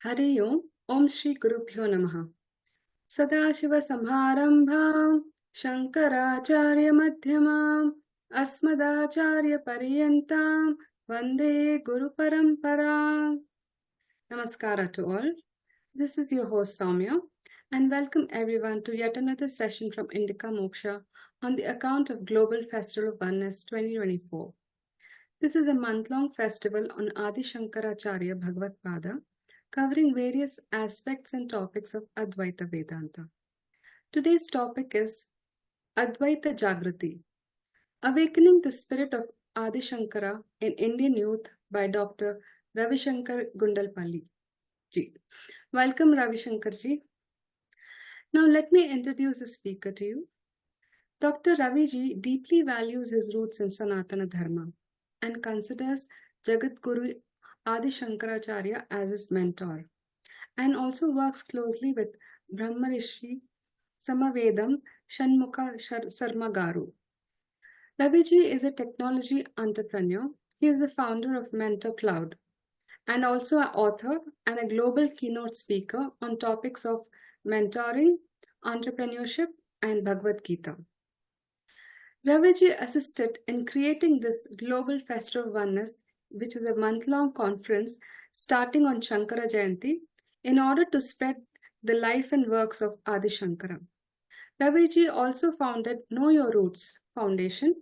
Hari Om Shri Gurubhyo Namaha. Sadashiva Samharambham Shankaracharya Madhyamam Asmadacharya Pariyantam Vande Guru Paramparam. Namaskara to all. This is your host Soumya and welcome everyone to yet another session from Indica Moksha on the account of Global Festival of Oneness 2024. This is a month-long festival on Adi Shankaracharya Bhagavadpada, covering various aspects and topics of Advaita Vedanta. Today's topic is Advaita Jagruti, Awakening the Spirit of Adi Shankara in Indian Youth by Dr. Ravishankar Gundlapalli ji. Welcome Ravishankar ji. Now let me introduce the speaker to you. Dr. Ravi ji deeply values his roots in Sanatana Dharma and considers Jagadguru Adi Shankaracharya as his mentor, and also works closely with Brahmarishi Samavedam Shanmukha Sarmagaru. Raviji is a technology entrepreneur. He is the founder of Mentor Cloud and also an author and a global keynote speaker on topics of mentoring, entrepreneurship, and Bhagavad Gita. Raviji assisted in creating this Global Festival of Oneness, which is a month-long conference starting on Shankara Jayanti, in order to spread the life and works of Adi Shankara. Raviji also founded Know Your Roots Foundation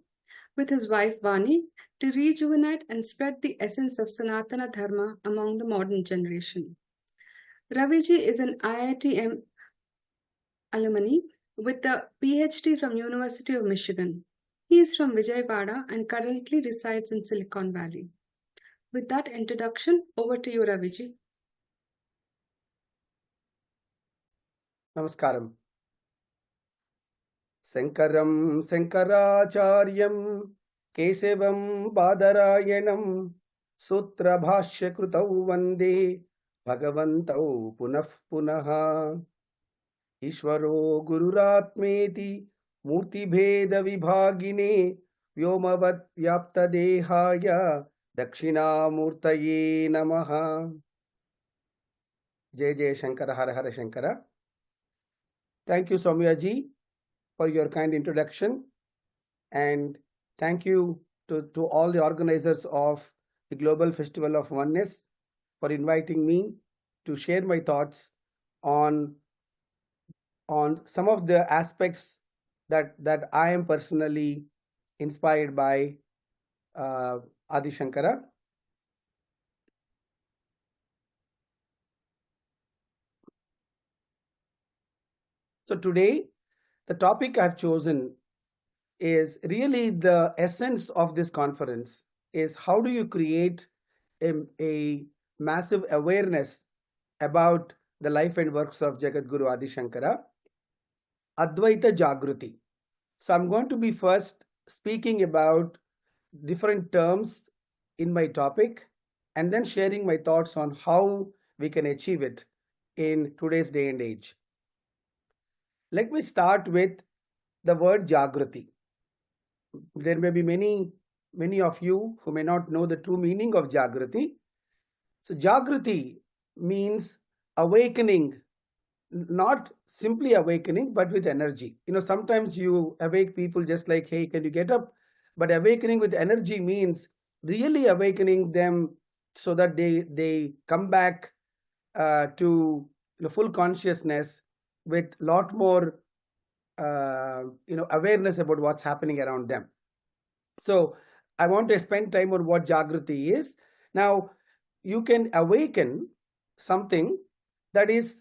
with his wife Vani to rejuvenate and spread the essence of Sanatana Dharma among the modern generation. Raviji is an IITM alumni with a PhD from University of Michigan. He is from Vijayawada and currently resides in Silicon Valley. With that introduction, over to you, Raviji. Namaskaram. Sankaram Shankaracharyam Kesavam Badarayanam Sutra Bhashya Krutau Vande Bhagavantau Punah Punaha Ishvaro Gururatmeti Murti Bheda Vibhagine Vyomavat Vyapta Dehaya Dakshina Murtaye Namaha. Jai Jai Shankara, Hara Hara Shankara. Thank you, Soumya ji, for your kind introduction. And thank you to all the organizers of the Global Festival of Oneness for inviting me to share my thoughts on some of the aspects that I am personally inspired by Adi Shankara. So today, the topic I've chosen is really the essence of this conference is how do you create a massive awareness about the life and works of Jagadguru Adi Shankara, Advaita Jagruti. So I'm going to be first speaking about different terms in my topic and then sharing my thoughts on how we can achieve it in today's day and age. Let me start with the word Jagruti. There may be many of you who may not know the true meaning of Jagruti. So Jagruti means awakening, not simply awakening, but with energy. Sometimes you awake people just like, hey, can you get up? But awakening with energy means really awakening them so that they come back to full consciousness with a lot more awareness about what's happening around them. So I want to spend time on what Jagruti is. Now, you can awaken something that is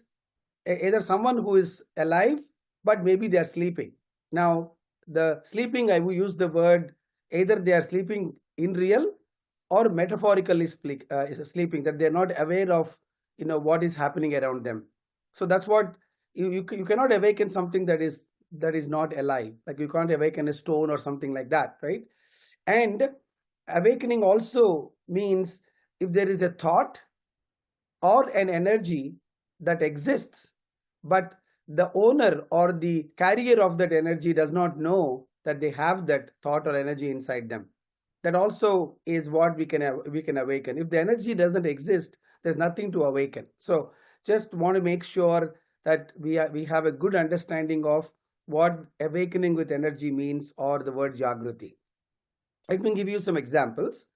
either someone who is alive, but maybe they are sleeping. Now, the sleeping, I will use the word, either they are sleeping in real or metaphorically sleeping, that they are not aware of what is happening around them. So that's what you cannot awaken something that is not alive. Like you can't awaken a stone or something like that, right? And awakening also means if there is a thought or an energy that exists, but the owner or the carrier of that energy does not know that they have that thought or energy inside them. That also is what we can awaken. If the energy doesn't exist, there's nothing to awaken. So just want to make sure that we have a good understanding of what awakening with energy means, or the word Jagruti. Let me give you some examples.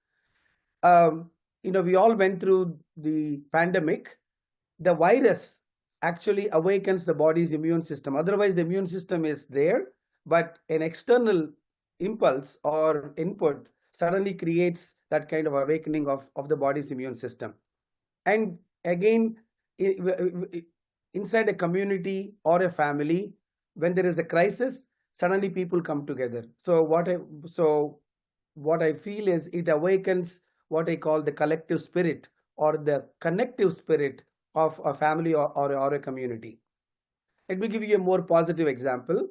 We all went through the pandemic. The virus actually awakens the body's immune system. Otherwise, the immune system is there, but an external impulse or input suddenly creates that kind of awakening of the body's immune system. And again, inside a community or a family, when there is a crisis, suddenly people come together. So what I feel is it awakens what I call the collective spirit or the connective spirit of a family or a community. Let me give you a more positive example.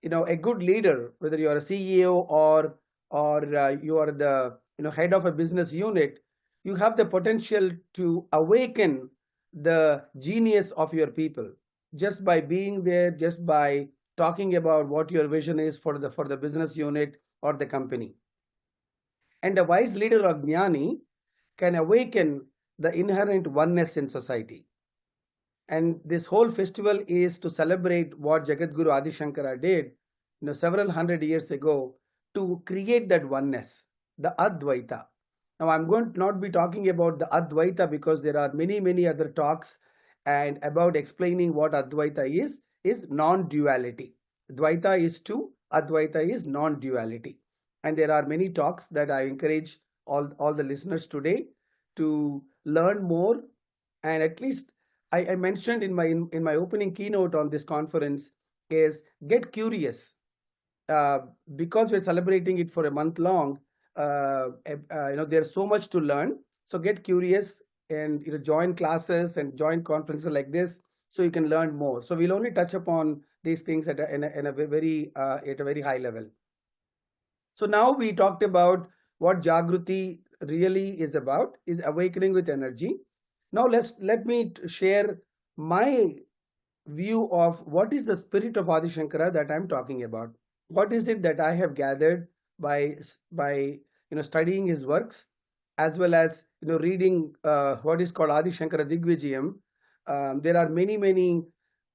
A good leader, whether you are a CEO or you are the head of a business unit, you have the potential to awaken the genius of your people just by being there, just by talking about what your vision is for the business unit or the company. And a wise leader or jnani can awaken the inherent oneness in society. And this whole festival is to celebrate what Jagadguru Adi Shankara did several hundred years ago to create that oneness, the Advaita. Now, I'm going to not be talking about the Advaita because there are many other talks and about explaining what Advaita is non-duality. Dvaita is two, Advaita is non-duality. And there are many talks that I encourage all the listeners today to learn more. And at least I mentioned in my opening keynote on this conference is get curious. Because we're celebrating it for a month long, there's so much to learn. So get curious and join classes and join conferences like this so you can learn more. So we'll only touch upon these things at a very high level. So now we talked about what Jagruti really is about, is awakening with energy. Now let me share my view of what is the spirit of Adi Shankara that I'm talking about. What is it that I have gathered by studying his works, as well as reading what is called Adi Shankara Digvijayam. There are many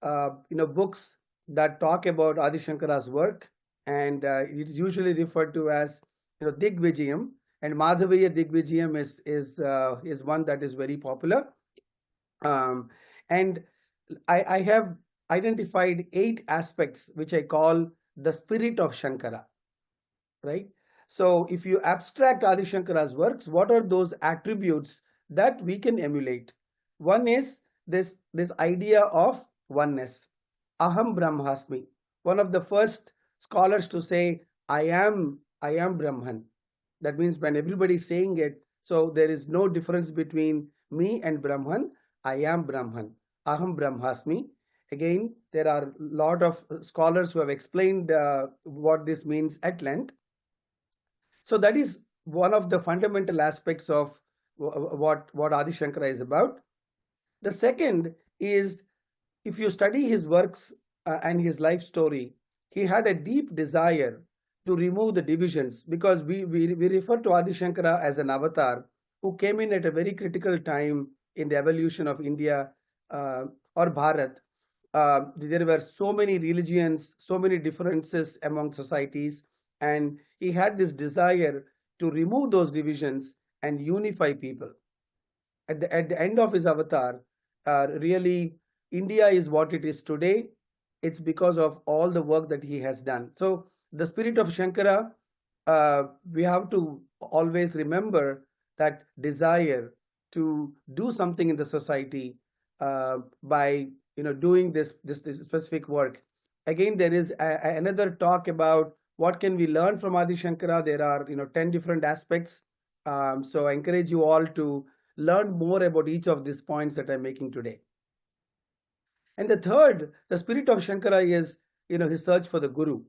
books that talk about Adi Shankara's work, and it is usually referred to as Digvijayam, and Madhavya Digvijayam is one that is very popular. And I have identified 8 aspects which I call the spirit of Shankara, right? So if you abstract Adi Shankara's works, what are those attributes that we can emulate? One is this idea of oneness. Aham Brahmasmi. One of the first scholars to say, I am Brahman. That means when everybody is saying it, so there is no difference between me and Brahman. I am Brahman. Aham Brahmasmi. Again, there are a lot of scholars who have explained what this means at length. So that is one of the fundamental aspects of what Adi Shankara is about. The second is, if you study his works and his life story, he had a deep desire to remove the divisions, because we refer to Adi Shankara as an avatar who came in at a very critical time in the evolution of India or Bharat. There were so many religions, so many differences among societies, and he had this desire to remove those divisions and unify people. At the end of his avatar, really, India is what it is today. It's because of all the work that he has done. So the spirit of Shankara, we have to always remember that desire to do something in the society by doing this specific work. Again, there is another talk about what can we learn from Adi Shankara. There are 10 different aspects. So I encourage you all to learn more about each of these points that I'm making today. And the third, the spirit of Shankara is his search for the Guru.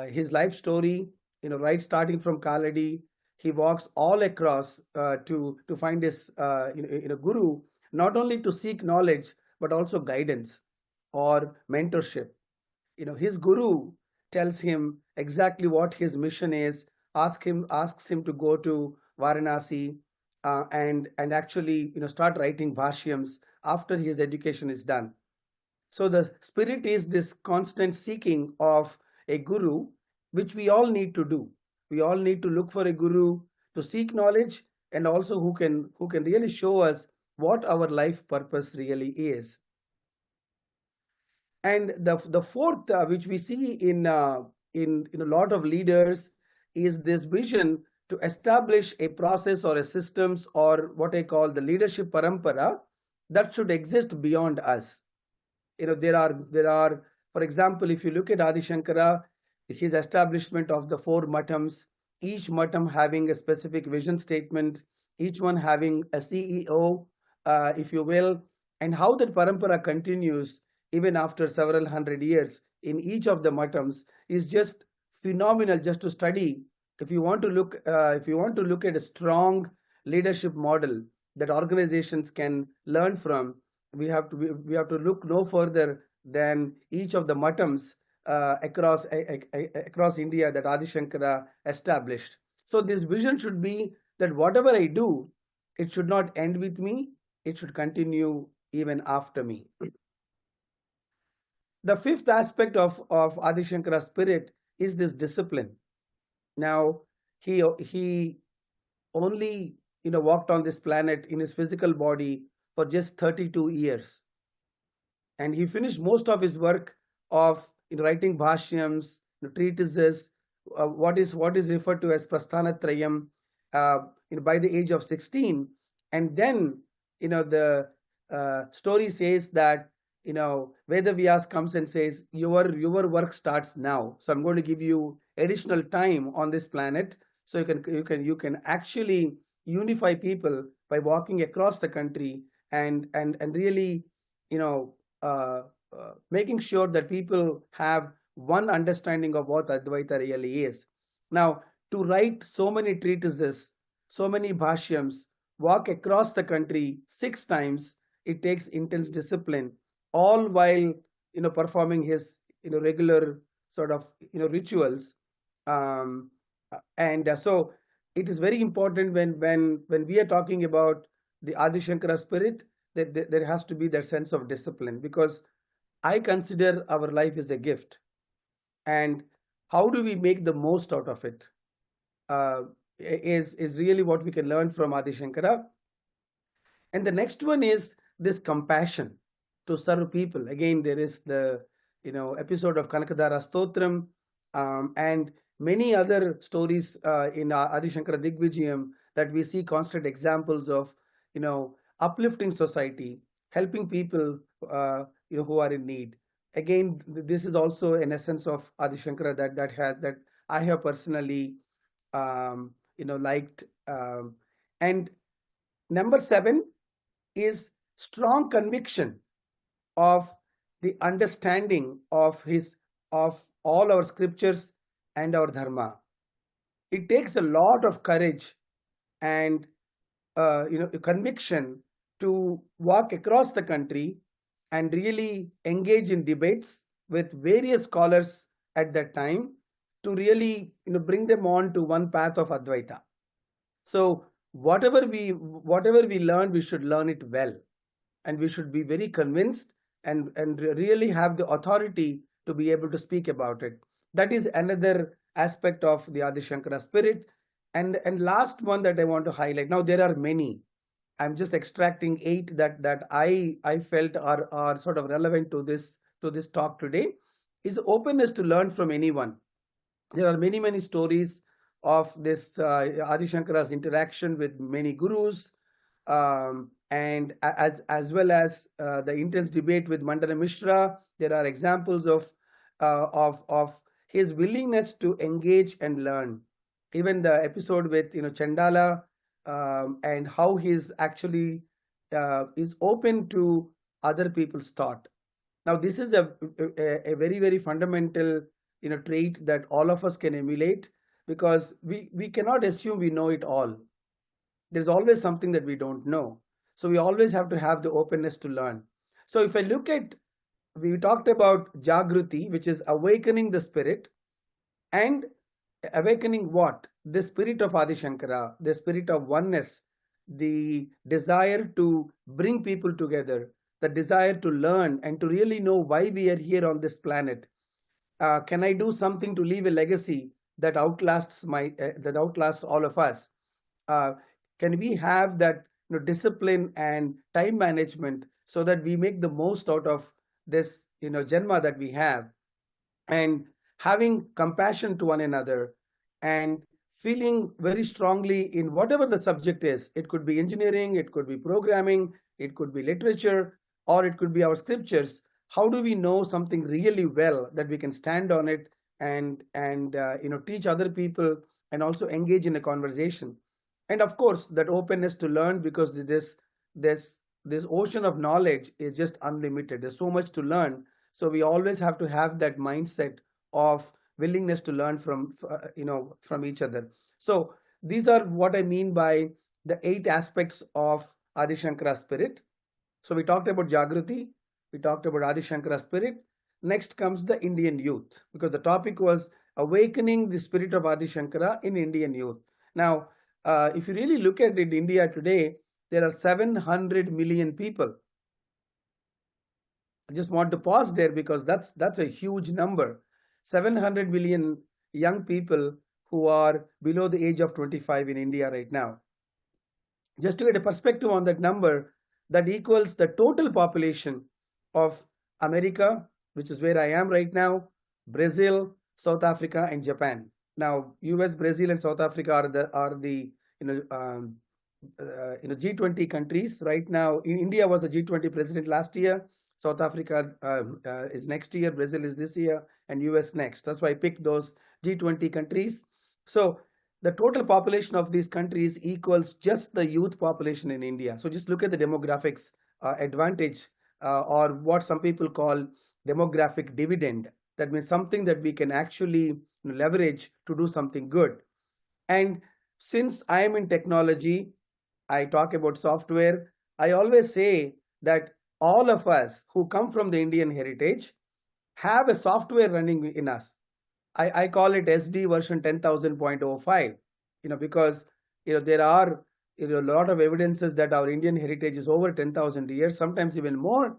His life story, right starting from Kaladi, he walks all across to find his Guru, not only to seek knowledge but also guidance or mentorship. His Guru tells him exactly what his mission is, asks him to go to Varanasi and actually start writing bhashyams after his education is done. So the spirit is this constant seeking of a guru, which we all need to do. We all need to look for a guru to seek knowledge, and also who can really show us what our life purpose really is. And the fourth, which we see in a lot of leaders, is this vision to establish a process or a systems, or what I call the leadership parampara, that should exist beyond us. There are, for example, if you look at Adi Shankara, his establishment of the four matams, each matam having a specific vision statement, each one having a CEO, if you will, and how that parampara continues even after several hundred years in each of the matams is just phenomenal. Just to study, if you want to look at a strong leadership model that organizations can learn from, we have to look no further than each of the matams across India that Adi Shankara established. So this vision should be that whatever I do, it should not end with me, it should continue even after me. The fifth aspect of Adi Shankara's spirit is this discipline. Now, he only walked on this planet in his physical body for just 32 years, and he finished most of his work of writing bhashyams, treatises, what is referred to as Prasthana-traya, by the age of 16. And then the story says that Vedavyas comes and says, your work starts now, so I'm going to give you additional time on this planet, so you can actually unify people by walking across the country and really making sure that people have one understanding of what Advaita really is. Now, to write so many treatises, so many bhashyams, walk across the country 6 times, it takes intense discipline, all while performing his regular sort of rituals. And so it is very important when we are talking about the Adi Shankara spirit, that there has to be that sense of discipline, because I consider our life is a gift, and how do we make the most out of it is really what we can learn from Adi Shankara. And the next one is this compassion to serve people. Again, there is the episode of Kanakadara Stotram, and many other stories in Adi Shankara Digvijayam, that we see constant examples of uplifting society, helping people who are in need. Again, this is also an essence of Adi Shankara that I have personally liked. And number 7 is strong conviction of the understanding of all our scriptures and our dharma. It takes a lot of courage and conviction to walk across the country and really engage in debates with various scholars at that time, to really bring them on to one path of Advaita. So whatever we learn, we should learn it well, and we should be very convinced and really have the authority to be able to speak about it. That is another aspect of the Adi Shankara spirit. And last one that I want to highlight. Now there are many. I'm just extracting 8 that I felt are sort of relevant to this talk today. Is openness to learn from anyone. There are many stories of this Adi Shankara's interaction with many gurus, and as well as the intense debate with Mandana Mishra. There are examples of his willingness to engage and learn. Even the episode with Chandala, and how he's actually is open to other people's thought. Now this is a very fundamental trait that all of us can emulate, because we cannot assume we know it all. There's always something that we don't know, so we always have to have the openness to learn. So if I look at, we talked about Jagruti, which is awakening the spirit, and awakening what? The spirit of Adi Shankara, the spirit of oneness, the desire to bring people together, the desire to learn and to really know why we are here on this planet. Can I do something to leave a legacy that outlasts all of us? Uh, can we have that, discipline and time management so that we make the most out of this, janma that we have, and having compassion to one another, and feeling very strongly in whatever the subject is. It could be engineering, it could be programming, it could be literature, or it could be our scriptures. How do we know something really well that we can stand on it and teach other people and also engage in a conversation? And of course, that openness to learn, because this ocean of knowledge is just unlimited. There's so much to learn, so we always have to have that mindset of willingness to learn from each other. So these are what I mean by the 8 aspects of Adi Shankara spirit. So we talked about Jagruti, we talked about Adi Shankara spirit. Next comes the Indian youth, because the topic was awakening the spirit of Adi Shankara in Indian youth. Now, if you really look at it, India today, there are 700 million people. I just want to pause there, because that's a huge number. 700 million young people who are below the age of 25 in India right now. Just to get a perspective on that number, that equals the total population of America, which is where I am right now, Brazil, South Africa, and Japan. Now, US, Brazil, and South Africa are the G20 countries right now. India was a G20 president last year. South Africa is next year, Brazil is this year, and US next. That's why I picked those G20 countries. So the total population of these countries equals just the youth population in India. So just look at the demographics advantage, or what some people call demographic dividend. That means something that we can actually leverage to do something good. And since I am in technology, I talk about software, I always say that all of us who come from the Indian heritage have a software running in us. I call it SD version 10,000.05, because there are a lot of evidences that our Indian heritage is over 10,000 years, sometimes even more,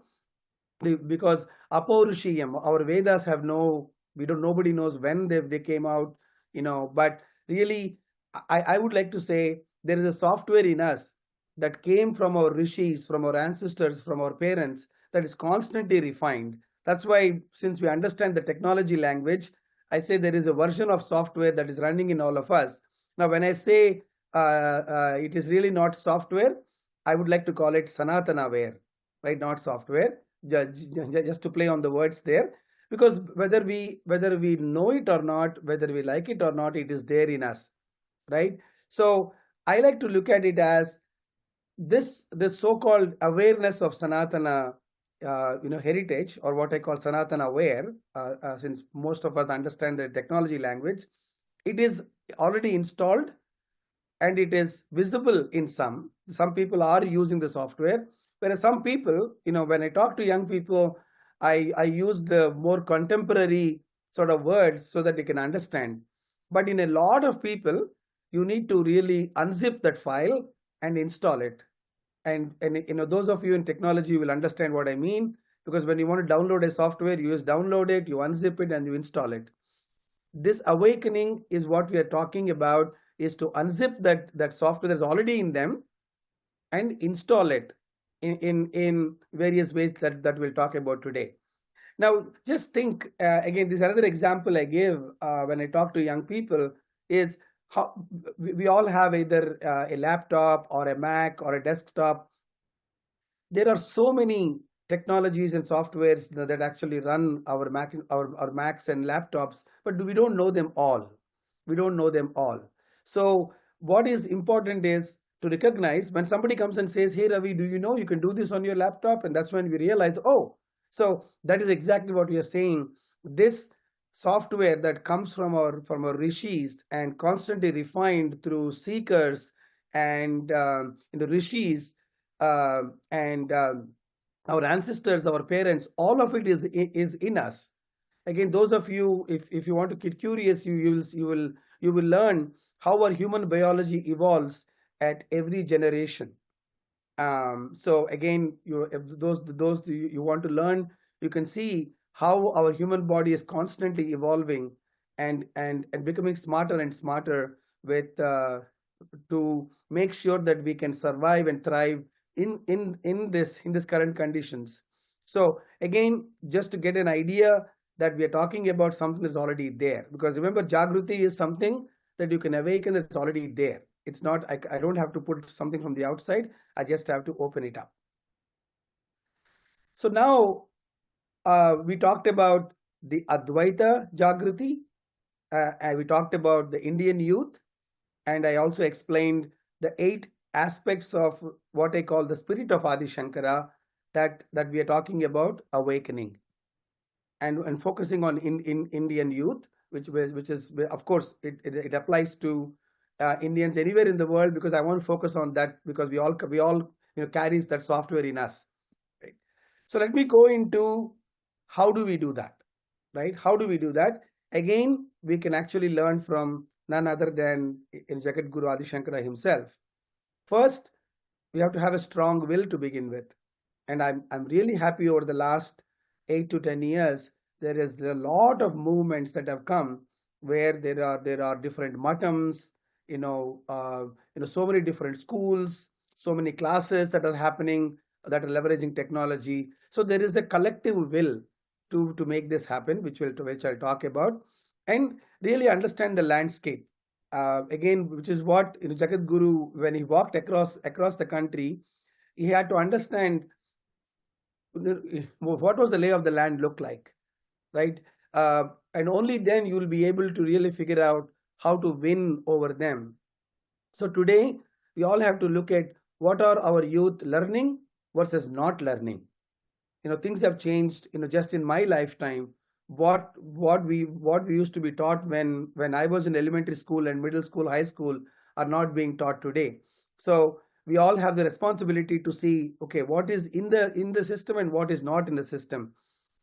because Apaurushyam, our Vedas have nobody knows when they came out, but really I would like to say there is a software in us that came from our rishis, from our ancestors, from our parents, that is constantly refined. That's why, since we understand the technology language, I say there is a version of software that is running in all of us. Now, when I say it is really not software, I would like to call it Sanatana-ware, right? Not software, just to play on the words there, because whether we know it or not, whether we like it or not, it is there in us, right? So I like to look at it as this so-called awareness of Sanatana heritage, or what I call Sanatana aware, since most of us understand the technology language, it is already installed and it is visible in some people are using the software, whereas some people, when I talk to young people, I use the more contemporary sort of words so that they can understand. But in a lot of people, you need to really unzip that file and install it. And those of you in technology will understand what I mean, because when you want to download a software, you just download it, you unzip it, and you install it. This awakening is what we are talking about, is to unzip that software that's already in them and install it in various ways that we'll talk about today. Now, just think, again, this is another example I give when I talk to young people, is how we all have either a laptop or a Mac or a desktop. There are so many technologies and softwares that actually run our Macs and laptops, but we don't know them all. We don't know them all. So what is important is to recognize when somebody comes and says, "Hey Ravi, do you know you can do this on your laptop?" And that's when we realize, oh, so that is exactly what we are saying. This software that comes from our rishis and constantly refined through seekers and the rishis and our ancestors, our parents, all of it is in us. Again, those of you, if you want to get curious, you will learn how our human biology evolves, at every generation. So again, if those you want to learn, you can see how our human body is constantly evolving and becoming smarter and smarter with to make sure that we can survive and thrive in this current conditions. So again, just to get an idea that we are talking about something that's already there, because remember, Jagruti is something that you can awaken that's already there. It's not, I don't have to put something from the outside. I just have to open it up. So now we talked about the Advaita Jagruti. And we talked about the Indian youth, and I also explained the 8 aspects of what I call the spirit of Adi Shankara that we are talking about awakening and focusing on in Indian youth, which is of course it applies to Indians anywhere in the world, because I want to focus on that because we all carries that software in us, right? So let me go into how do we do that, right? How do we do that? Again, we can actually learn from none other than in Jagadguru Adi Shankara himself. First, we have to have a strong will to begin with, and I'm really happy over the last 8 to 10 years there is a lot of movements that have come where there are different matams, so many different schools, so many classes that are happening that are leveraging technology. So there is a collective will to make this happen, which I'll talk about, and really understand the landscape. Again, which is what Jagadguru, when he walked across the country, he had to understand what was the lay of the land look like, right? And only then you will be able to really figure out how to win over them. So today we all have to look at what are our youth learning versus not learning. Things have changed, just in my lifetime. What we used to be taught when I was in elementary school and middle school, high school, are not being taught today. So we all have the responsibility to see, okay, what is in the system and what is not in the system.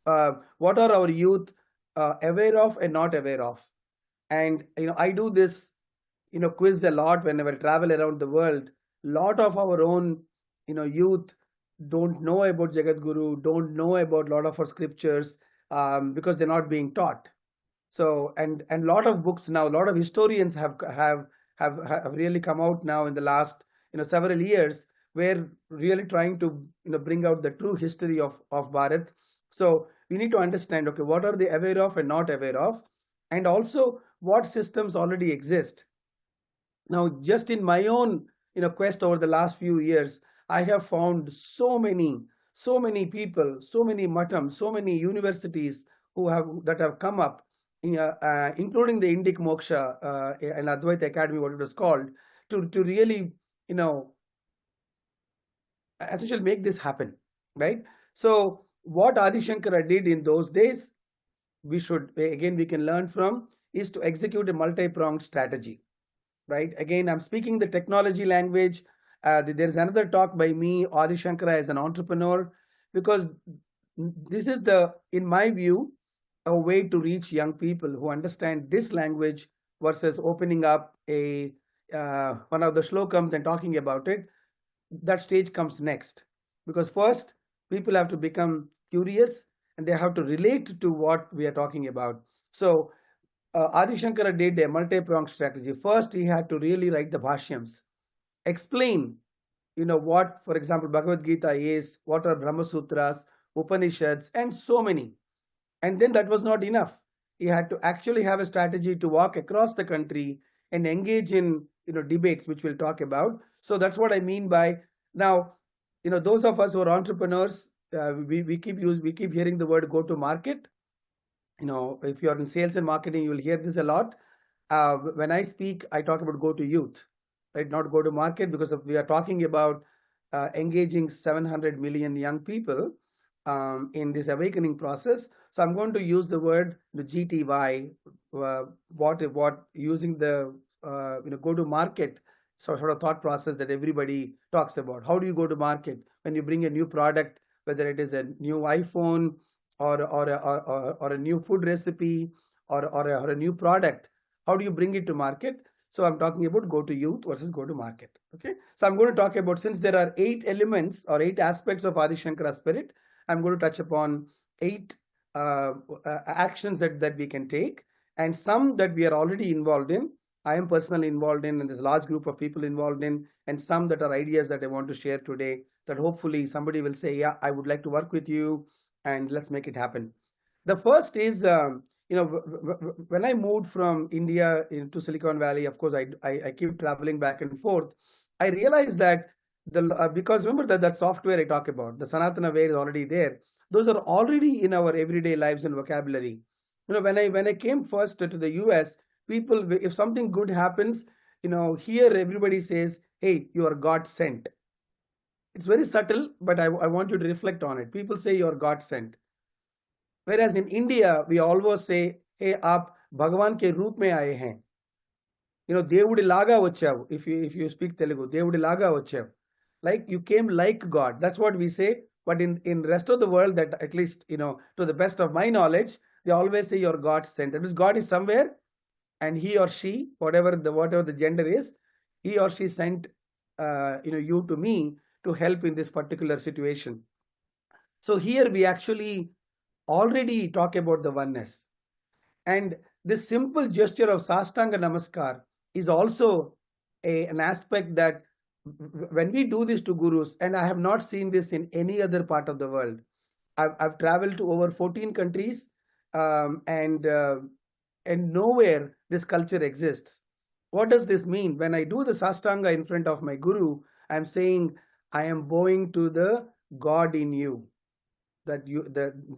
What are our youth aware of and not aware of? And I do this quiz a lot whenever I travel around the world. Lot of our own youth don't know about Jagadguru, don't know about a lot of our scriptures, because they're not being taught. So and a lot of books now, a lot of historians have really come out now in the last several years, where really trying to bring out the true history of Bharat. So we need to understand, okay, what are they aware of and not aware of, and also what systems already exist. Now, just in my own quest over the last few years, I have found so many people, so many matams, so many universities that have come up, including the Indic Moksha and Advaita Academy, what it was called, to really essentially make this happen, right? So what Adi Shankara did in those days, we can learn from, is to execute a multi-pronged strategy, right? Again, I'm speaking the technology language. There's another talk by me, Adi Shankara as an entrepreneur, because this is in my view, a way to reach young people who understand this language versus opening up one of the slokams and talking about it. That stage comes next, because first people have to become curious and they have to relate to what we are talking about. So Adi Shankara did a multi-pronged strategy. First, he had to really write the Bhashyams, explain, what, for example, Bhagavad Gita is, what are Brahma Sutras, Upanishads, and so many. And then that was not enough. He had to actually have a strategy to walk across the country and engage in debates, which we'll talk about. So that's what I mean by, now, those of us who are entrepreneurs, we keep hearing the word go to market. If you're in sales and marketing, you'll hear this a lot. When I speak, I talk about go to youth, right? Not go to market, because we are talking about engaging 700 million young people in this awakening process. So I'm going to use the word the GTY, what using the go to market sort of thought process that everybody talks about. How do you go to market when you bring a new product, whether it is a new iPhone or a new food recipe or a new product? How do you bring it to market? So I'm talking about go to youth versus go to market. Okay. So I'm going to talk about, since there are 8 elements or 8 aspects of Adi Shankara spirit, I'm going to touch upon 8 actions that we can take, and some that we are already involved in. I am personally involved in, and there's a large group of people involved in, and some that are ideas that I want to share today, that hopefully somebody will say, yeah, I would like to work with you, and let's make it happen. The first is, when I moved from India into Silicon Valley, of course, I keep traveling back and forth. I realized that because remember that software I talk about, the Sanatana way is already there. Those are already in our everyday lives and vocabulary. When I came first to the US, people, if something good happens, here everybody says, hey, you are God sent. It's very subtle, but I want you to reflect on it. People say you are God sent. Whereas in India, we always say, hey, aap Bhagavan ke roop mein aaye hain. Devudi laga vachav. If you speak Telugu, Devudi laga vachav. Like you came like God. That's what we say. But in rest of the world, that at least, to the best of my knowledge, they always say you're God sent. That means God is somewhere, and he or she, whatever the gender is, he or she sent you to me to help in this particular situation. So here we actually already talk about the oneness. And this simple gesture of Sastanga Namaskar is also an aspect that when we do this to gurus, and I have not seen this in any other part of the world. I've traveled to over 14 countries, and nowhere this culture exists. What does this mean? When I do the Sastanga in front of my guru, I'm saying, I am bowing to the God in you. That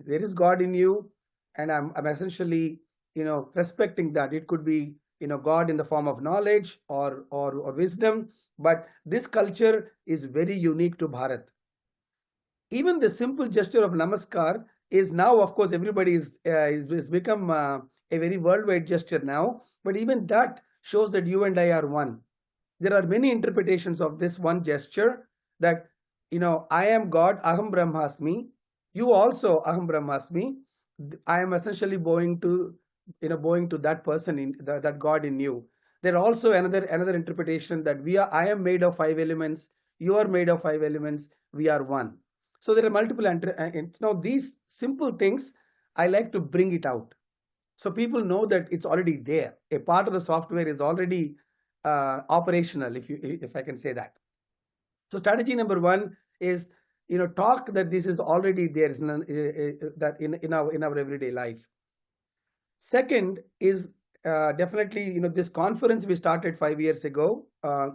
there is God in you, and I'm essentially respecting that. It could be God in the form of knowledge or wisdom, but this culture is very unique to Bharat. Even the simple gesture of namaskar is now, of course, everybody is become a very worldwide gesture now, but even that shows that you and I are one. There are many interpretations of this one gesture, that I am God, aham brahmasmi. You also aham brahmasmi. I am essentially bowing to that person, in that God in you. There are also another interpretation that I am made of 5 elements, you are made of 5 elements, we are one. So there are multiple now these simple things I like to bring it out, so people know that it's already there. A part of the software is already operational, if I can say that. So strategy number 1 is talk that this is already there, that in our everyday life. Second is definitely this conference we started 5 years ago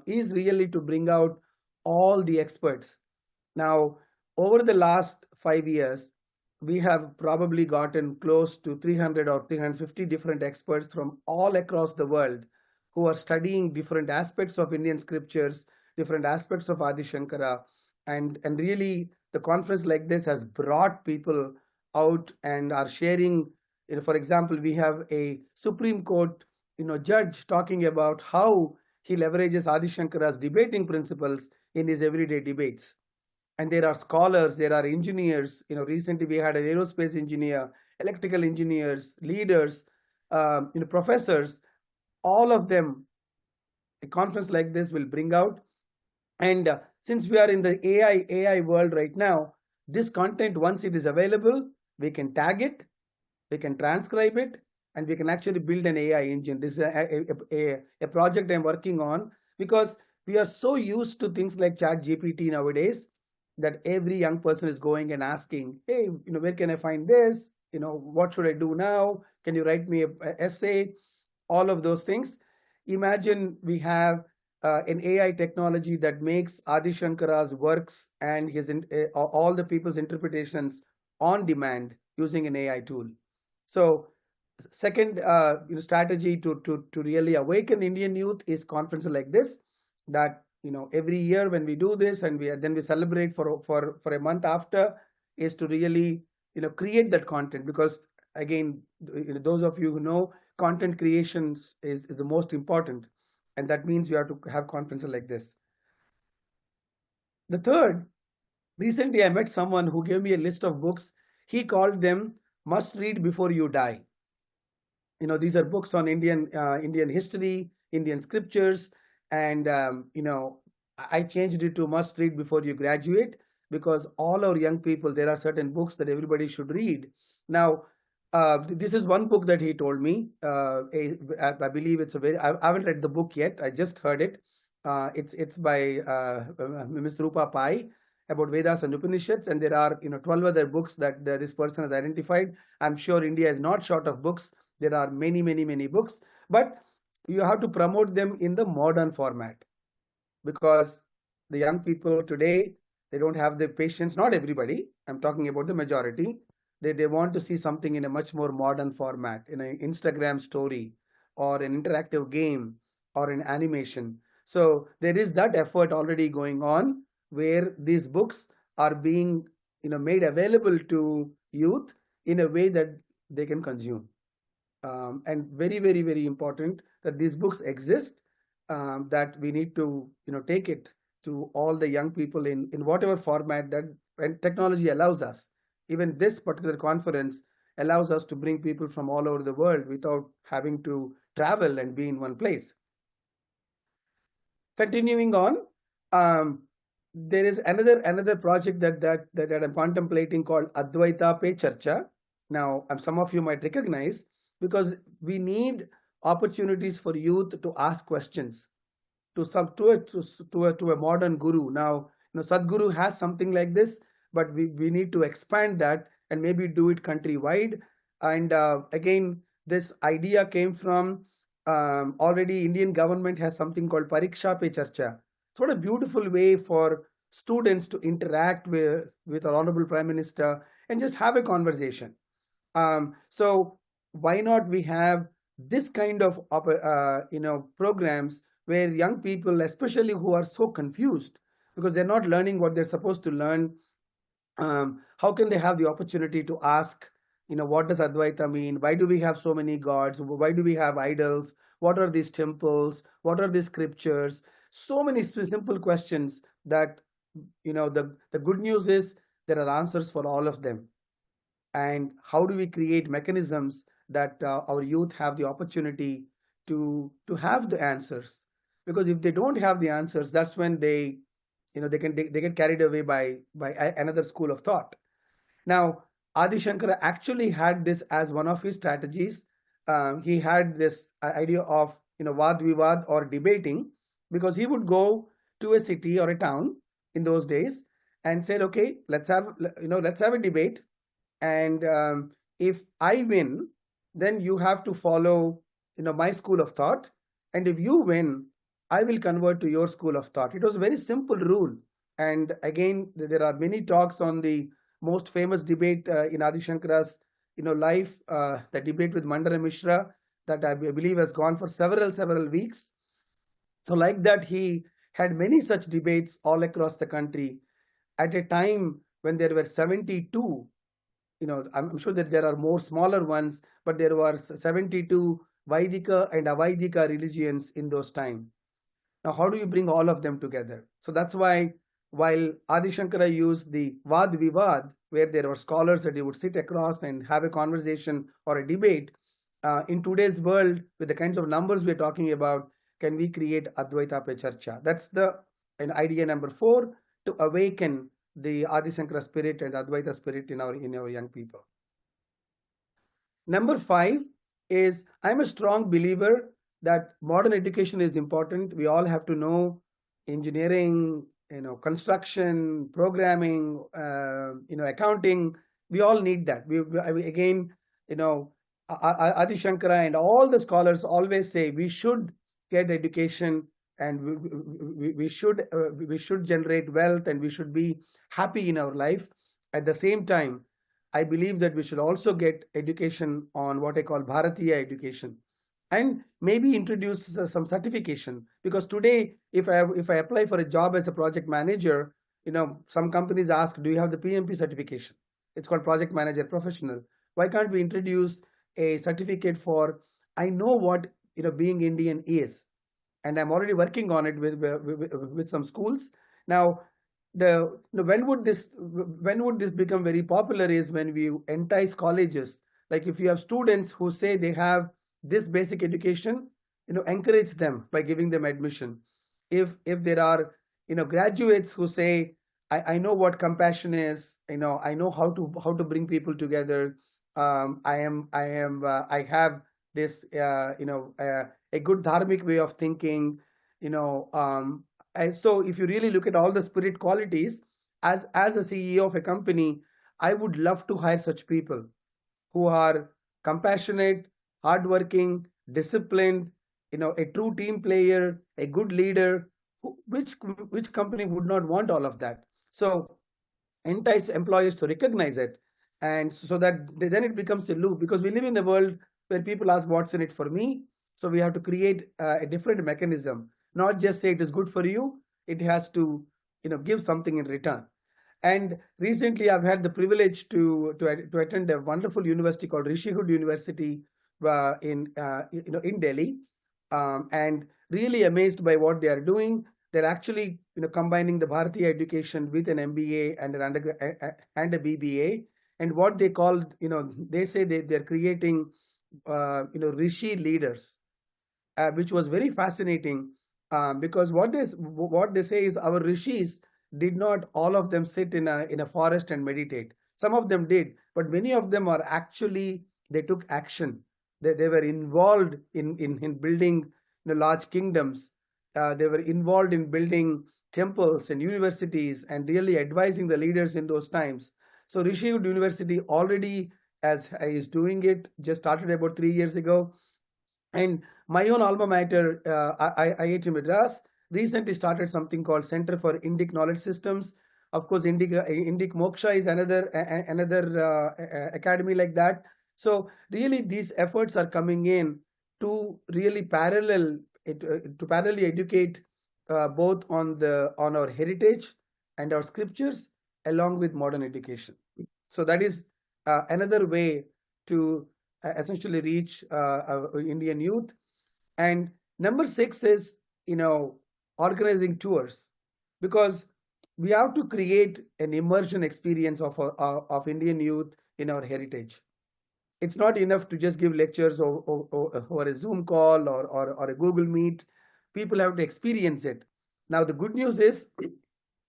is really to bring out all the experts. Now, over the last 5 years, we have probably gotten close to 300 or 350 different experts from all across the world who are studying different aspects of Indian scriptures, different aspects of Adi Shankara, and really the conference like this has brought people out and are sharing. For example, we have a Supreme Court judge talking about how he leverages Adi Shankara's debating principles in his everyday debates. And there are scholars, there are engineers. Recently we had an aerospace engineer, electrical engineers, leaders, professors. All of them, a conference like this will bring out. And since we are in the AI world right now, this content, once it is available, we can tag it, we can transcribe it, and we can actually build an AI engine. This is a project I'm working on, because we are so used to things like ChatGPT nowadays, that every young person is going and asking, hey, where can I find this? What should I do now? Can you write me an essay? All of those things. Imagine we have an AI technology that makes Adi Shankara's works and all the people's interpretations on demand using an AI tool. So second strategy to really awaken Indian youth is conferences like this, that every year when we do this, and then we celebrate for a month after, is to really create that content. Because again, those of you who know, content creation is the most important, and that means you have to have conferences like this. The third, recently I met someone who gave me a list of books. He called them must read before you die. These are books on Indian history, Indian scriptures, and I changed it to must read before you graduate, because all our young people, there are certain books that everybody should read. Now, this is one book that he told me. I believe it's a very. I haven't read the book yet. I just heard it. It's by Ms. Rupa Pai, about Vedas and Upanishads, and there are 12 other books that this person has identified. I'm sure India is not short of books. There are many, many, many books, but you have to promote them in the modern format, because the young people today, they don't have the patience. Not everybody, I'm talking about the majority. They want to see something in a much more modern format, in an Instagram story or an interactive game or an animation. So there is that effort already going on, where these books are being made available to youth in a way that they can consume. And very, very, very important that these books exist, that we need to take it to all the young people in whatever format that when technology allows us. Even this particular conference allows us to bring people from all over the world without having to travel and be in one place. Continuing on, there is another project that I'm contemplating, called Advaita Acharya. Now, some of you might recognize, because we need opportunities for youth to ask questions to a modern guru. Now, Sadguru has something like this, but we need to expand that and maybe do it countrywide. And again, this idea came from already Indian government has something called Pariksha Pe Charcha. It's what a beautiful way for students to interact with our Honorable Prime Minister and just have a conversation. So why not we have this kind of programs, where young people, especially who are so confused because they're not learning what they're supposed to learn, how can they have the opportunity to ask, what does Advaita mean? Why do we have so many gods? Why do we have idols? What are these temples? What are these scriptures? So many simple questions that, the good news is there are answers for all of them. And how do we create mechanisms that our youth have the opportunity to have the answers? Because if they don't have the answers, that's when they get carried away by another school of thought. Now, Adi Shankara actually had this as one of his strategies. He had this idea of vad vivad, or debating, because he would go to a city or a town in those days and said, okay, let's have a debate, and if I win, then you have to follow my school of thought, and if you win, I will convert to your school of thought. It was a very simple rule. And again, there are many talks on the most famous debate in Adi Shankara's life, the debate with Mandara Mishra, that I believe has gone for several weeks. So like that, he had many such debates all across the country at a time when there were 72. I'm sure that there are more smaller ones, but there were 72 Vaidika and Avaidika religions in those times. Now, how do you bring all of them together? So that's why, while Adi Shankara used the Vad Vivad, where there were scholars that he would sit across and have a conversation or a debate, in today's world, with the kinds of numbers we're talking about, can we create Advaita Acharya? That's an idea number 4, to awaken the Adi Shankara spirit and Advaita spirit in our young people. Number 5 is, I'm a strong believer that modern education is important. We all have to know engineering, construction, programming, accounting. We all need that. Adi Shankara and all the scholars always say we should get education, and we should generate wealth, and we should be happy in our life. At the same time, I believe that we should also get education on what I call Bharatiya education, and maybe introduce some certification. Because today, if I apply for a job as a project manager, some companies ask, do you have the PMP certification? It's called project manager professional. Why can't we introduce a certificate for, I know what being Indian is, and I'm already working on it with some schools. Now, when would this become very popular is when we entice colleges. Like if you have students who say they have this basic education, encourage them by giving them admission. If there are graduates who say, I know what compassion is, I know how to bring people together. I have this a good dharmic way of thinking. And so if you really look at all the spirit qualities, as a CEO of a company, I would love to hire such people who are compassionate, hardworking, disciplined, a true team player, a good leader. Which company would not want all of that? So entice employees to recognize it, and so that then it becomes a loop, because we live in a world where people ask, what's in it for me? So we have to create a different mechanism, not just say it is good for you. It has to give something in return. And recently I've had the privilege to attend a wonderful university called Rishihood University in Delhi, and really amazed by what they are doing. They're actually combining the Bharatiya education with an MBA and and a BBA. And what they call, they say they're creating Rishi leaders, which was very fascinating, because what they say is, our rishis did not all of them sit in a forest and meditate. Some of them did, but many of them are actually, they took action. They were involved in building large kingdoms. They were involved in building temples and universities and really advising the leaders in those times. So Rishihood University already is doing it, just started about 3 years ago. And my own alma mater, IIT Madras, recently started something called Center for Indic Knowledge Systems. Of course, Indic Moksha is another academy like that. So really, these efforts are coming in to really parallelly educate both on our heritage and our scriptures, along with modern education. So that is another way to essentially reach Indian youth. And number 6 is organizing tours, because we have to create an immersion experience of Indian youth in our heritage. It's not enough to just give lectures or a Zoom call or a Google Meet. People have to experience it. Now the good news is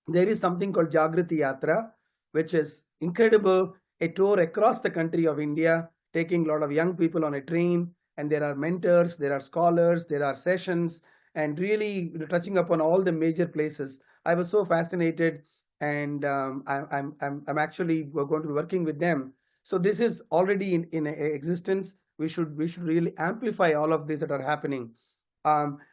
there is something called Jagruti Yatra, which is incredible, a tour across the country of India, taking a lot of young people on a train, and there are mentors, there are scholars, there are sessions, and really touching upon all the major places. I was so fascinated, and I'm actually going to be working with them. So this is already in existence. We should really amplify all of this that are happening.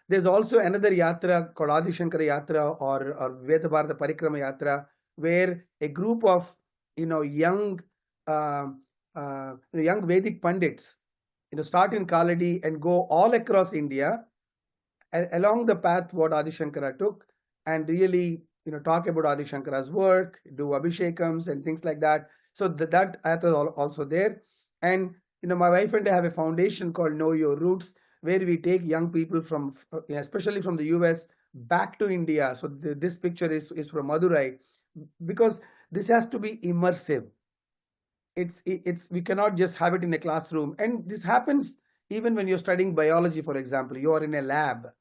There's also another yatra called Adi Shankara Yatra or Veda Bharata Parikrama Yatra, where a group of young Vedic pandits start in Kaladi and go all across India along the path what Adi Shankara took, and really talk about Adi Shankara's work, do abhishekams and things like that. So that yatra is also there. And my wife and I have a foundation called Know Your Roots, where we take young people from especially from the US back to India. So this picture is from Madurai, because this has to be immersive. It's we cannot just have it in a classroom. And this happens even when you're studying biology, for example. You are in a lab,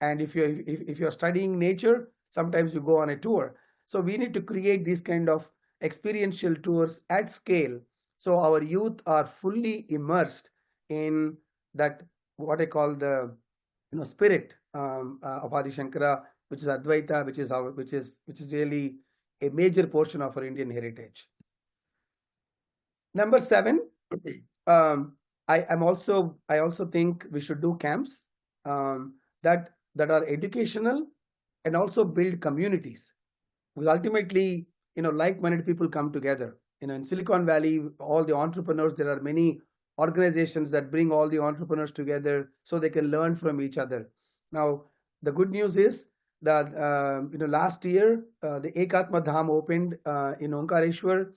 and if you're studying nature, sometimes you go on a tour. So we need to create these kind of experiential tours at scale, so our youth are fully immersed in that, what I call the spirit of Adi Shankara, which is Advaita, which is really a major portion of our Indian heritage. Number 7, I also think we should do camps that are educational and also build communities. Because ultimately, like-minded people come together. In Silicon Valley, all the entrepreneurs, there are many organizations that bring all the entrepreneurs together so they can learn from each other. Now, the good news is that last year the Ekatma Dham opened in Omkareshwar,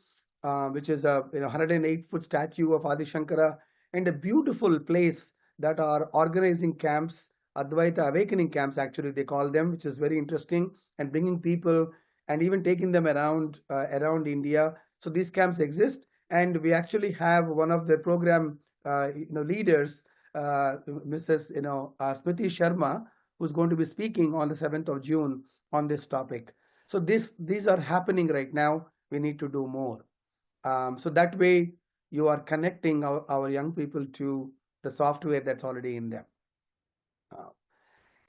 which is a 108-foot statue of Adi Shankara, and a beautiful place that are organizing camps, Advaita awakening camps, actually they call them, which is very interesting, and bringing people and even taking them around India. So these camps exist, and we actually have one of the program leaders Mrs. Smriti Sharma, who's going to be speaking on the 7th of June on this topic. So these are happening right now. We need to do more. So that way you are connecting our young people to the software that's already in them.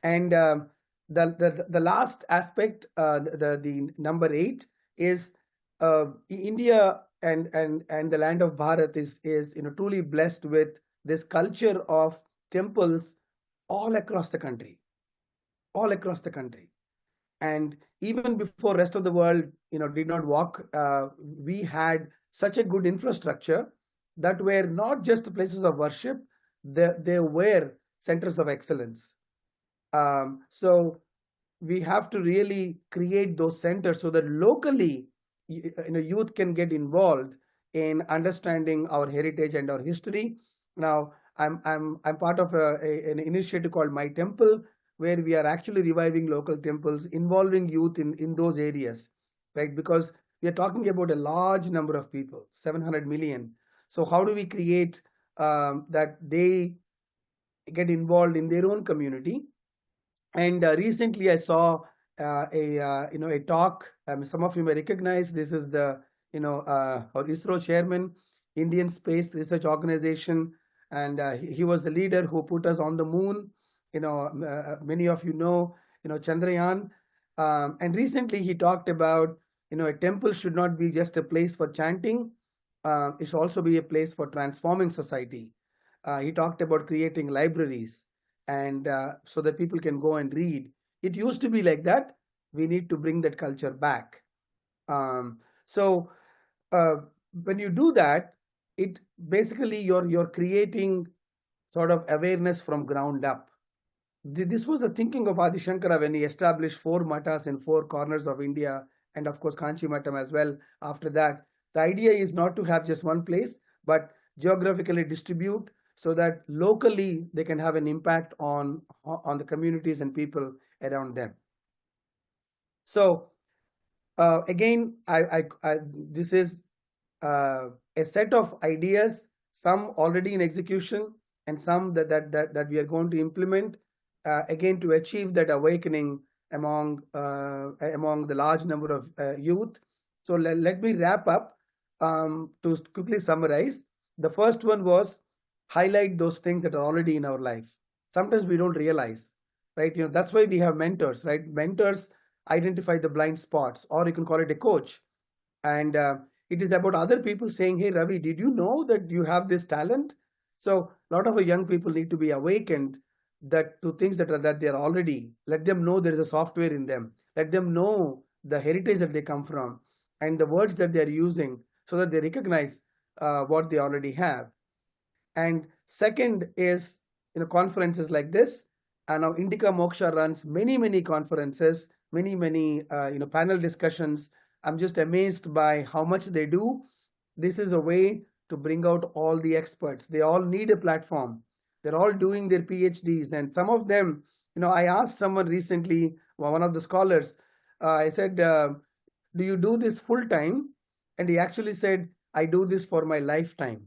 And the last aspect, the number 8, is India and the land of Bharat is truly blessed with this culture of temples all across the country, all across the country. And even before rest of the world did not walk, we had such a good infrastructure that were not just places of worship, they were centers of excellence. So we have to really create those centers so that locally youth can get involved in understanding our heritage and our history. Now I'm part of an initiative called My Temple, where we are actually reviving local temples, involving youth in those areas, right? Because we are talking about a large number of people, 700 million. So how do we create that they get involved in their own community? And recently I saw a talk. Some of you may recognize this is the our ISRO chairman, Indian Space Research Organization, and he was the leader who put us on the moon. Many of Chandrayaan. And recently he talked about a temple should not be just a place for chanting. It should also be a place for transforming society. He talked about creating libraries, and so that people can go and read. It used to be like that. We need to bring that culture back. So when you do that, it basically you're creating sort of awareness from ground up. This was the thinking of Adi Shankara when he established 4 matas in 4 corners of India, and of course Kanchi Matam as well. After that, the idea is not to have just one place, but geographically distribute, so that locally they can have an impact on the communities and people around them. So again, this is a set of ideas, some already in execution and some that we are going to implement, again to achieve that awakening among the large number of youth. So let me wrap up to quickly summarize. The first one was highlight those things that are already in our life. Sometimes we don't realize, right? That's why we have mentors, right? Mentors identify the blind spots, or you can call it a coach. And it is about other people saying, hey Ravi, did you know that you have this talent? So a lot of our young people need to be awakened to things that they are already. Let them know there is a software in them. Let them know the heritage that they come from and the words that they are using, so that they recognize what they already have. And second is conferences like this. And now Indica Moksha runs many conferences, many panel discussions. I'm just amazed by how much they do. This is a way to bring out all the experts. They all need a platform. They're all doing their PhDs, and some of them, I asked someone recently, one of the scholars, I said, do you do this full time? And he actually said, I do this for my lifetime.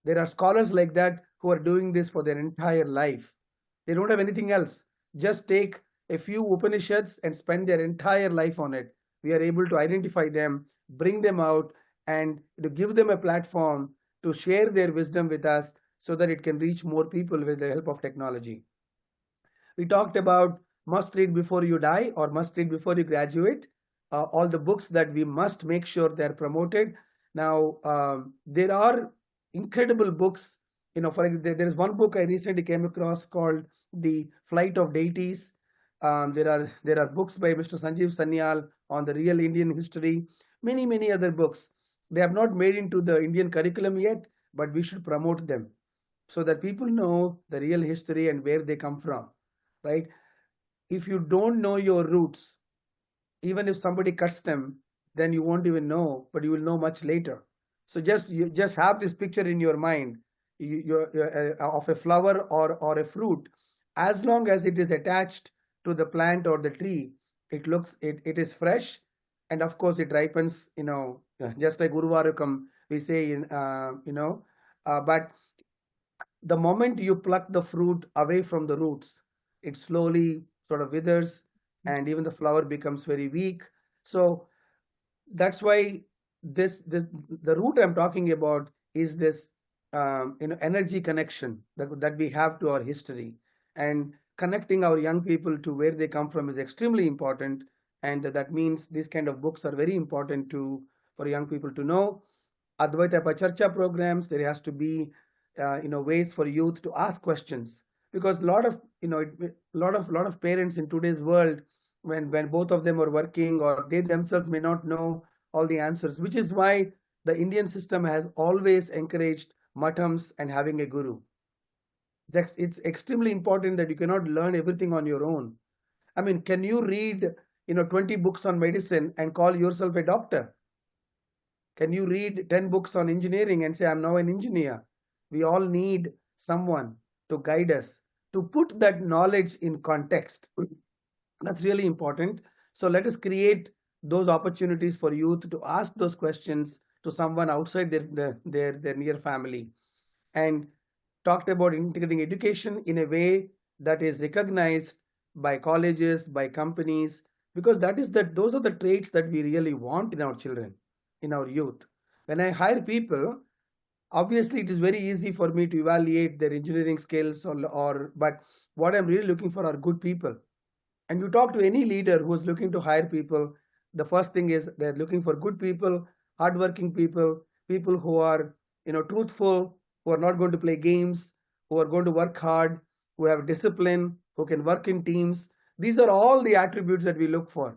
There are scholars like that who are doing this for their entire life. They don't have anything else. Just take a few Upanishads and spend their entire life on it. We are able to identify them, bring them out, and to give them a platform to share their wisdom with us, so that it can reach more people with the help of technology. We talked about must read before you die, or must read before you graduate. All the books that we must make sure they're promoted. Now, there are incredible books. For example, there is one book I recently came across called The Flight of Deities. There are books by Mr. Sanjeev Sanyal on the real Indian history. Many other books. They have not made into the Indian curriculum yet, but we should promote them, so that people know the real history and where they come from, right? If you don't know your roots, even if somebody cuts them, then you won't even know, but you will know much later. So you just have this picture in your mind of a flower or a fruit. As long as it is attached to the plant or the tree, it is fresh, and of course it ripens, just like Uruvarukam we say but the moment you pluck the fruit away from the roots, it slowly sort of withers, and even the flower becomes very weak. So that's why this the root I'm talking about is this energy connection that we have to our history, and connecting our young people to where they come from is extremely important. And that means these kind of books are very important to for young people to know. Advaita Acharya programs, there has to be ways for youth to ask questions, because a lot of lot of parents in today's world, when both of them are working, or they themselves may not know all the answers, which is why the Indian system has always encouraged matams and having a guru. It's extremely important that you cannot learn everything on your own. I mean, can you read 20 books on medicine and call yourself a doctor? Can you read 10 books on engineering and say, I'm now an engineer? We all need someone to guide us, to put that knowledge in context. That's really important. So let us create those opportunities for youth to ask those questions to someone outside their near family. And talked about integrating education in a way that is recognized by colleges, by companies, because those are the traits that we really want in our children, in our youth. When I hire people, obviously it is very easy for me to evaluate their engineering skills, but what I'm really looking for are good people. And you talk to any leader who is looking to hire people, the first thing is they're looking for good people, hardworking people, people who are truthful, who are not going to play games, who are going to work hard, who have discipline, who can work in teams. These are all the attributes that we look for.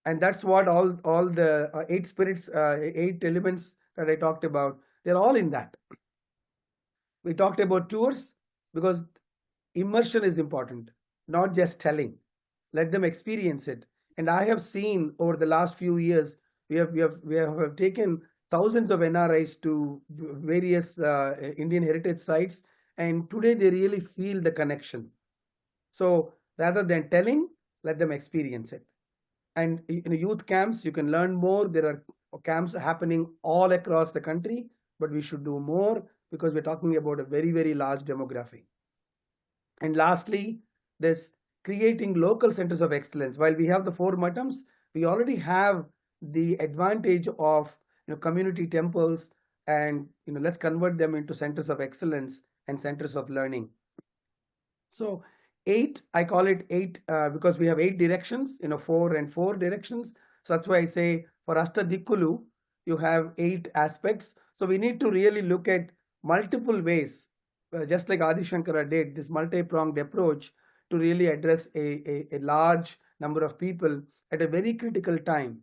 And that's what all the eight spirits, eight elements that I talked about, they're all in that. We talked about tours because immersion is important, not just telling. Let them experience it. And I have seen over the last few years, we have taken thousands of NRIs to various Indian heritage sites, and today they really feel the connection. So rather than telling, let them experience it. And in youth camps, you can learn more. There are camps happening all across the country, but we should do more because we're talking about a very, very large demography. And lastly, this creating local centers of excellence. While we have the 4 matams, we already have the advantage of community temples, and let's convert them into centers of excellence and centers of learning. So 8, I call it 8 because we have 8 directions, 4 and 4 directions. So that's why I say for Ashta Dikkulu, you have 8 aspects. So we need to really look at multiple ways, just like Adi Shankara did, this multi-pronged approach to really address a large number of people at a very critical time,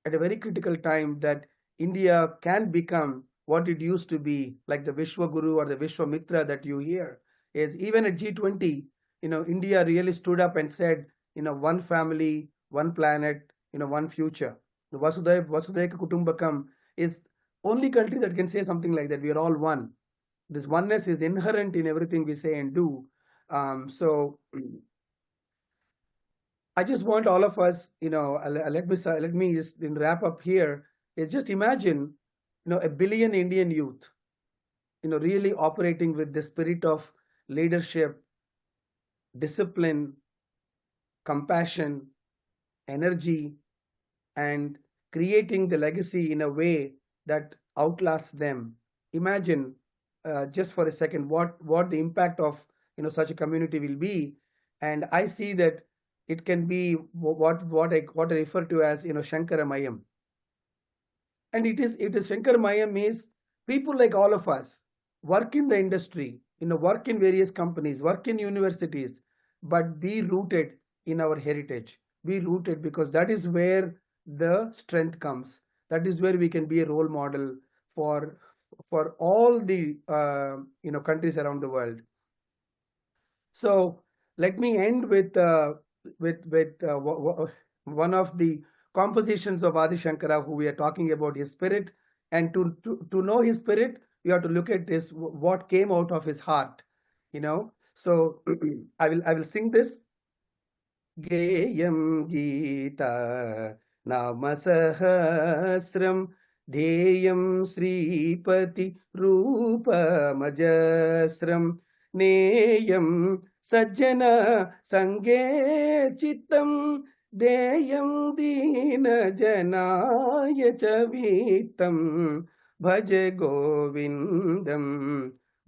that India can become what it used to be, like the Vishwa Guru or the Vishwamitra that you hear. Is even at G20, India really stood up and said, one family, one planet, one future. The Vasudhaiva Kutumbakam is only country that can say something like that. We are all one. This oneness is inherent in everything we say and do. So I just want all of us, let me just wrap up here. Is just imagine, 1 billion Indian youth, really operating with the spirit of leadership, discipline, compassion, energy, and creating the legacy in a way that outlasts them. Imagine just for a second what the impact of such a community will be. And I see that it can be what I refer to as Shankara Mayam. And it is Shankara Mayam is people like all of us work in the industry, work in various companies, work in universities, but be rooted in our heritage. Be rooted, because that is where the strength comes. That is where we can be a role model for all the countries around the world. So let me end with one of the compositions of Adi Shankara, who we are talking about his spirit. And to know his spirit, you have to look at what came out of his heart. So I will sing this. Geyam Gita Namasahasram ध्येयं श्रीपति रूपमजस्रं नेयं सज्जन संगे चित्तं देयं दीनजनाय च वित्तं भज गोविन्दं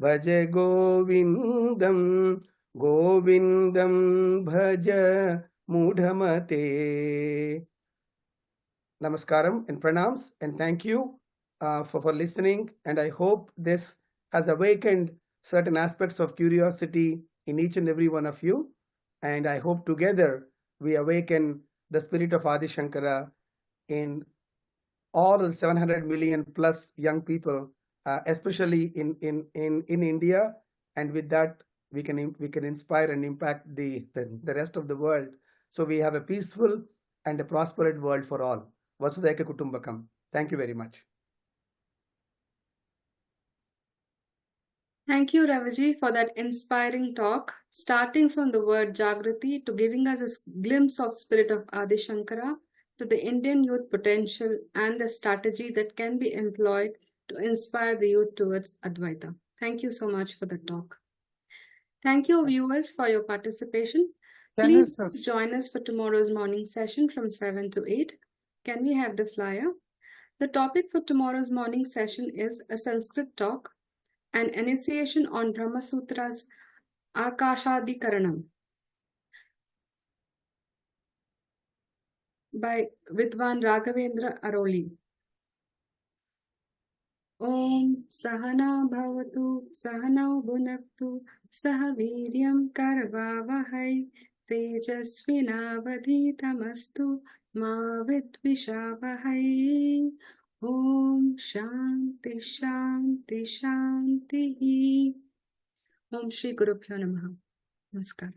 भज गोविन्दं गोविन्दं भज मूढमते. Namaskaram and pranams, and thank you for listening. And I hope this has awakened certain aspects of curiosity in each and every one of you. And I hope together we awaken the spirit of Adi Shankara in all 700 million plus young people, especially in India. And with that, we can inspire and impact the rest of the world. So we have a peaceful and a prosperous world for all. Vasudhaika Kutumbakam. Thank you very much. Thank you, Ravaji, for that inspiring talk, starting from the word Jagruti to giving us a glimpse of spirit of Adi Shankara, to the Indian youth potential and the strategy that can be employed to inspire the youth towards Advaita. Thank you so much for the talk. Thank you, viewers, for your participation. Please join us for tomorrow's morning session from 7 to 8. Can we have the flyer? The topic for tomorrow's morning session is a Sanskrit talk, an initiation on Brahma Sutra's Akashadikaranam by Vidwan Raghavendra Aroli. Om Sahana Bhavatu Sahanau Bhunaktu Saha Viryam Karvavahai Tejasvinavadhitamastu Ma Vidvishavahai. Om Shanti Shanti Shanti. Om Shri Gurubhyo Namaha. Namaskar.